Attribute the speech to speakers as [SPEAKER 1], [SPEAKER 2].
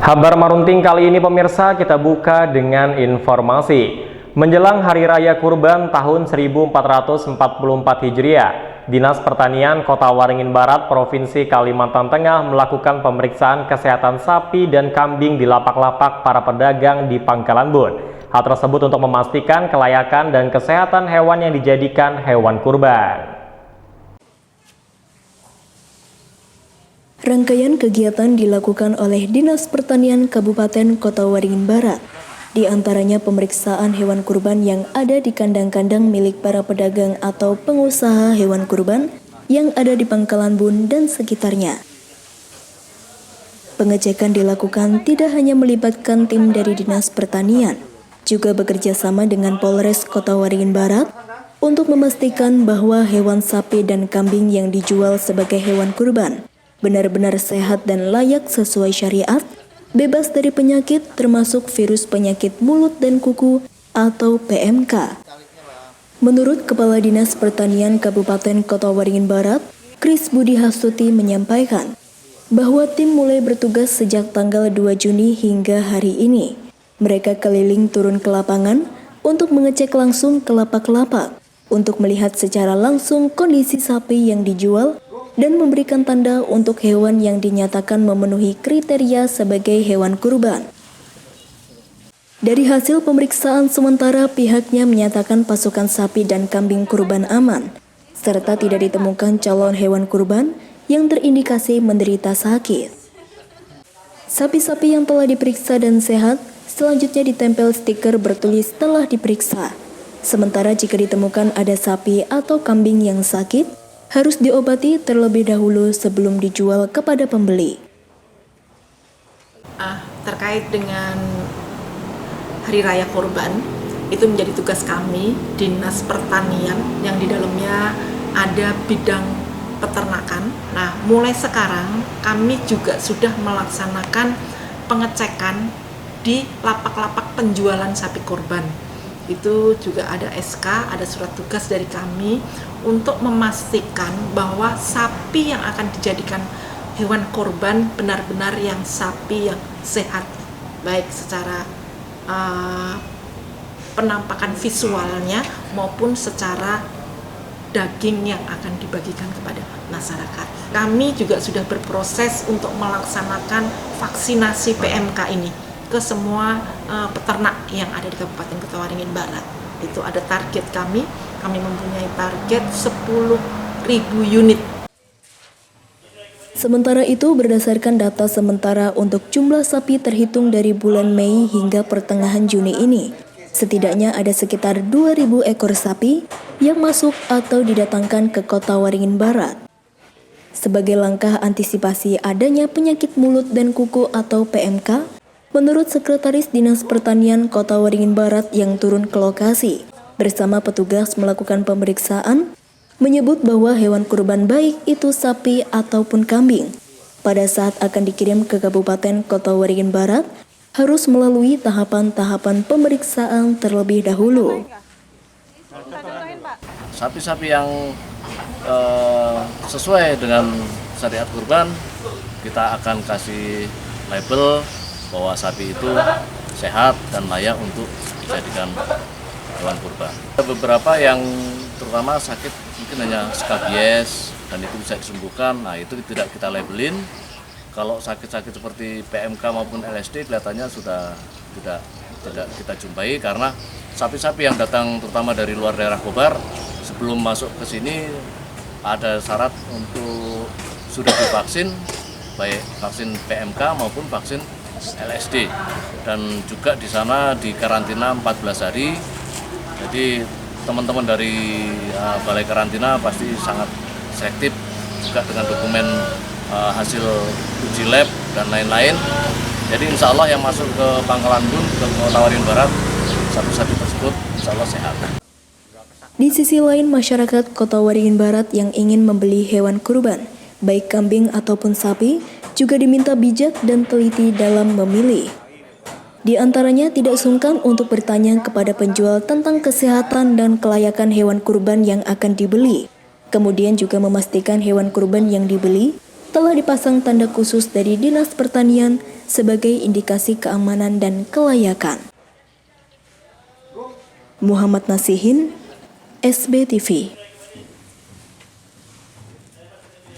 [SPEAKER 1] Kabar Marunting kali ini pemirsa kita buka dengan informasi. Menjelang Hari Raya Kurban tahun 1444 Hijriah, Dinas Pertanian Kota Waringin Barat, Provinsi Kalimantan Tengah melakukan pemeriksaan kesehatan sapi dan kambing di lapak-lapak para pedagang di Pangkalan Bun. Hal tersebut untuk memastikan kelayakan dan kesehatan hewan yang dijadikan hewan kurban.
[SPEAKER 2] Rangkaian kegiatan dilakukan oleh Dinas Pertanian Kabupaten Kota Waringin Barat, di antaranya pemeriksaan hewan kurban yang ada di kandang-kandang milik para pedagang atau pengusaha hewan kurban yang ada di Pangkalan Bun dan sekitarnya. Pengecekan dilakukan tidak hanya melibatkan tim dari Dinas Pertanian, juga bekerja sama dengan Polres Kota Waringin Barat untuk memastikan bahwa hewan sapi dan kambing yang dijual sebagai hewan kurban benar-benar sehat dan layak sesuai syariat, bebas dari penyakit termasuk virus penyakit mulut dan kuku atau PMK. Menurut Kepala Dinas Pertanian Kabupaten Kota Waringin Barat, Kris Budi Hastuti menyampaikan bahwa tim mulai bertugas sejak tanggal 2 Juni hingga hari ini. Mereka keliling turun ke lapangan untuk mengecek langsung ke lapak-lapak untuk melihat secara langsung kondisi sapi yang dijual dan memberikan tanda untuk hewan yang dinyatakan memenuhi kriteria sebagai hewan kurban. Dari hasil pemeriksaan sementara, pihaknya menyatakan pasokan sapi dan kambing kurban aman, serta tidak ditemukan calon hewan kurban yang terindikasi menderita sakit. Sapi-sapi yang telah diperiksa dan sehat, selanjutnya ditempel stiker bertulis telah diperiksa. Sementara jika ditemukan ada sapi atau kambing yang sakit, harus diobati terlebih dahulu sebelum dijual kepada pembeli.
[SPEAKER 3] Terkait dengan Hari Raya Kurban, itu menjadi tugas kami, Dinas Pertanian, yang di dalamnya ada bidang peternakan. Nah, mulai sekarang kami juga sudah melaksanakan pengecekan di lapak-lapak penjualan sapi kurban. Itu juga ada SK, ada surat tugas dari kami untuk memastikan bahwa sapi yang akan dijadikan hewan kurban benar-benar yang sapi yang sehat, baik secara penampakan visualnya maupun secara daging yang akan dibagikan kepada masyarakat. Kami juga sudah berproses untuk melaksanakan vaksinasi PMK ini ke semua peternak yang ada di Kabupaten Kota Waringin Barat. Itu ada target kami mempunyai target 10.000 unit.
[SPEAKER 2] Sementara itu, berdasarkan data sementara untuk jumlah sapi terhitung dari bulan Mei hingga pertengahan Juni ini, setidaknya ada sekitar 2.000 ekor sapi yang masuk atau didatangkan ke Kota Waringin Barat. Sebagai langkah antisipasi adanya penyakit mulut dan kuku atau PMK, menurut Sekretaris Dinas Pertanian Kota Waringin Barat yang turun ke lokasi bersama petugas melakukan pemeriksaan, menyebut bahwa hewan kurban baik itu sapi ataupun kambing, pada saat akan dikirim ke Kabupaten Kota Waringin Barat, harus melalui tahapan-tahapan pemeriksaan terlebih dahulu.
[SPEAKER 4] Sapi-sapi yang sesuai dengan syariat kurban, kita akan kasih label bahwa sapi itu sehat dan layak untuk dijadikan hewan kurban. Beberapa yang terutama sakit mungkin hanya skabies dan itu bisa disembuhkan, nah itu tidak kita labelin. Kalau sakit-sakit seperti PMK maupun LSD kelihatannya sudah tidak kita jumpai, karena sapi-sapi yang datang terutama dari luar daerah Kobar sebelum masuk ke sini ada syarat untuk sudah divaksin, baik vaksin PMK maupun vaksin LSD, dan juga di sana di karantina 14 hari. Jadi teman-teman dari Balai Karantina pasti sangat selektif juga dengan dokumen hasil uji lab dan lain-lain. Jadi insya Allah yang masuk ke Pangkalan Bun, ke Kota Waringin Barat, sapi-sapi tersebut insya Allah sehat.
[SPEAKER 2] Di sisi lain, masyarakat Kota Waringin Barat yang ingin membeli hewan kurban, baik kambing ataupun sapi, juga diminta bijak dan teliti dalam memilih. Di antaranya tidak sungkan untuk bertanya kepada penjual tentang kesehatan dan kelayakan hewan kurban yang akan dibeli. Kemudian juga memastikan hewan kurban yang dibeli telah dipasang tanda khusus dari Dinas Pertanian sebagai indikasi keamanan dan kelayakan. Muhammad Nasihin, SBTV.